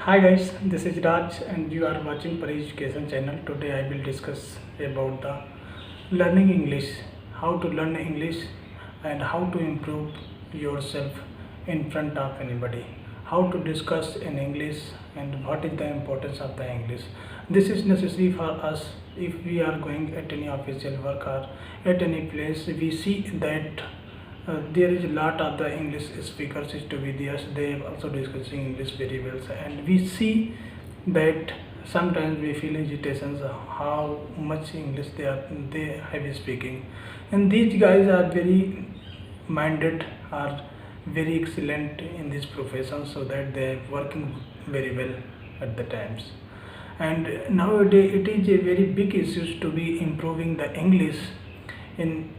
Hi guys, this is Raj and you are watching Pari Education channel. Today I will discuss about the learning English, how to learn English and how to improve yourself in front of anybody, how to discuss in English and what is the importance of the English. This is necessary for us if we are going at any official work or at any place. We see that there is a lot of the English speakers is to be there. They are also discussing English very well, and we see that sometimes we feel hesitations how much English they have speaking, and these guys are very minded, are very excellent in this profession, so that they are working very well at the times. And nowadays it is a very big issue to be improving the English in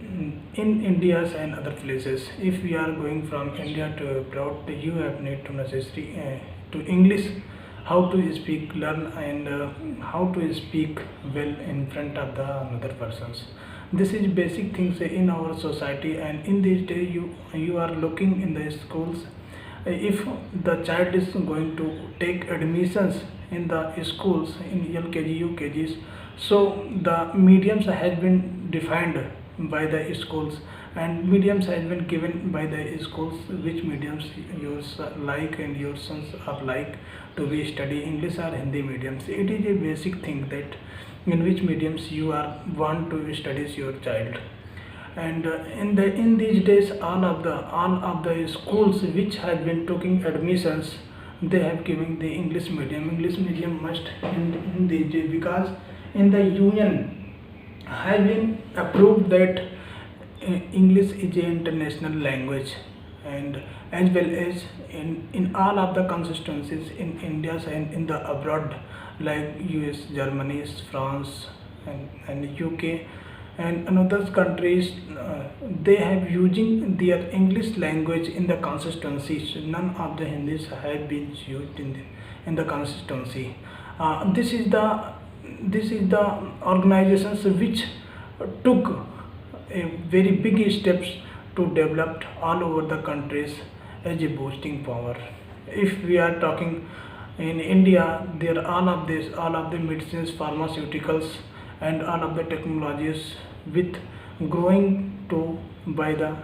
India's and other places. If we are going from India to abroad, you have need to necessary to English, how to speak, learn, and how to speak well in front of the another persons. This is basic things in our society, and in this day you are looking in the schools. If the child is going to take admissions in the schools in LKG, UKGs, so the mediums has been defined by the schools, and mediums has been given by the schools which mediums yours like and your sons are like to be study English or Hindi mediums. It is a basic thing that in which mediums you are want to study your child. And in these days all of the schools which have been taking admissions, they have given the English medium must in these days, because in the union have been approved that English is an international language, and as well as in all of the constituencies in India and in the abroad like US, Germany, France, and UK and another countries, they have using their English language in the constituencies. None of the Hindis have been used in the constituency. This is the organizations which took a very big steps to develop all over the countries as a boosting power. If we are talking in India, there are all of the medicines, pharmaceuticals, and all of the technologies with growing to by the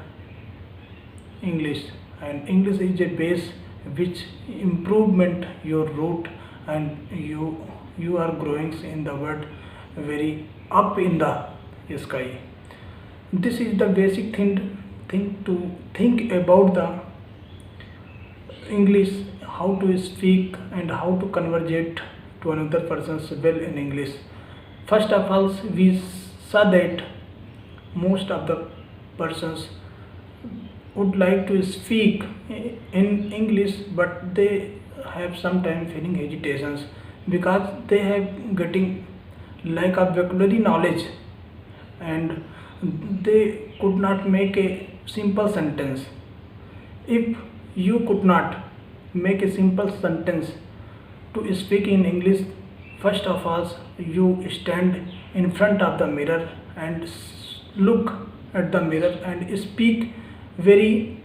English, and English is a base which improvement your root, and you are growing in the world very up in the sky. This is the basic thing to think about the English, how to speak and how to conversate to another person's well in English. First of all, we saw that most of the persons would like to speak in English, but they have sometimes feeling hesitations because they have getting lack of vocabulary knowledge, and they could not make a simple sentence. If you could not make a simple sentence to speak in English, first of all you stand in front of the mirror and look at the mirror and speak very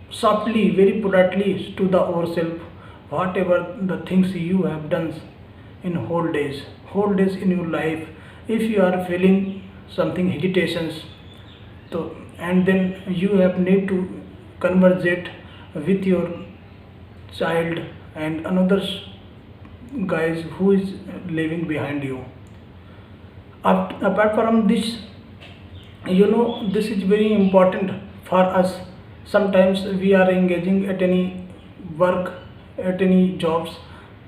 softly, very politely to the yourself, whatever the things you have done in whole days in your life. If you are feeling something hesitations, so and then you have need to conversate with your child and another guys who is living behind you. Apart from this, this is very important for us. Sometimes we are engaging at any work, at any jobs,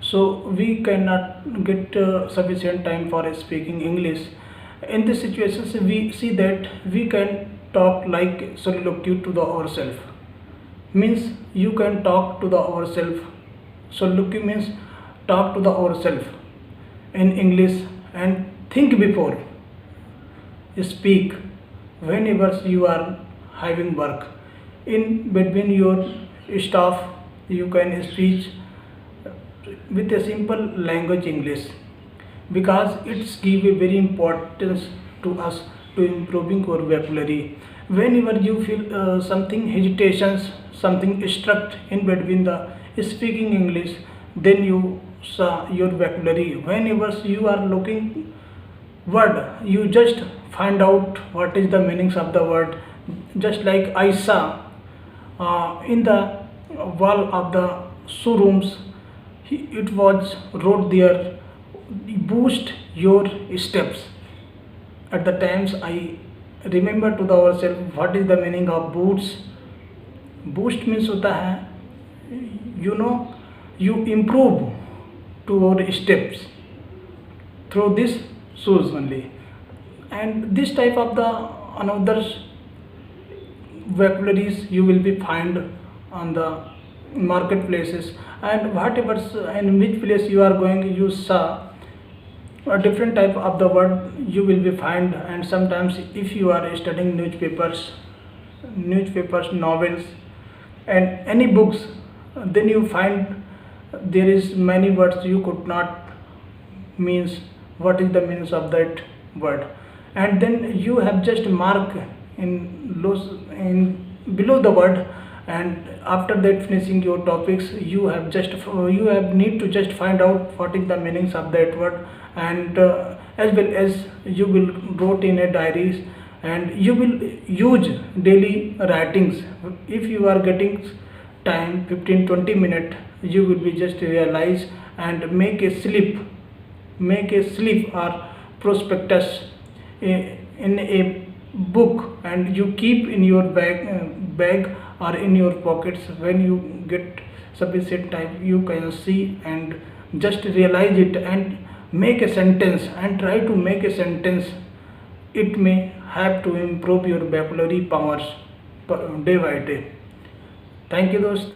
so we cannot get sufficient time for speaking English. In these situations we see that we can talk like soliloquy to the ourselves, means you can talk to the ourselves. Soliloquy means talk to the ourselves in English and think before speak. Whenever you are having work in between your staff, you can speak with a simple language English, because it's give a very importance to us to improving our vocabulary. Whenever you feel something hesitations, something struck in between the speaking English, then you your vocabulary. Whenever you are looking word, you just find out what is the meanings of the word. Just like I saw in the wall of the showrooms, it was wrote there, boost your steps. At the times I remember to the ourselves what is the meaning of boost. Boost means होता है, you know, you improve to your steps through this shoes only. And this type of the another vocabularies you will be find on the marketplaces. And whatever in which place you are going, you saw a different type of the word you will be find. And sometimes if you are studying newspapers, novels, and any books, then you find there is many words you could not means what is the means of that word. And then you have just mark in below the word. And after that finishing your topics, you have need to just find out what is the meanings of that word. And as well as you will wrote in a diaries, and you will use daily writings. If you are getting time 15-20 minutes, you will be just realize and make a slip or prospectus in a book, and you keep in your bag or in your pockets. When you get sufficient time, you can see and just realize it and make a sentence, and try to make a sentence. It may have to improve your vocabulary powers day by day. Thank you दोस्त.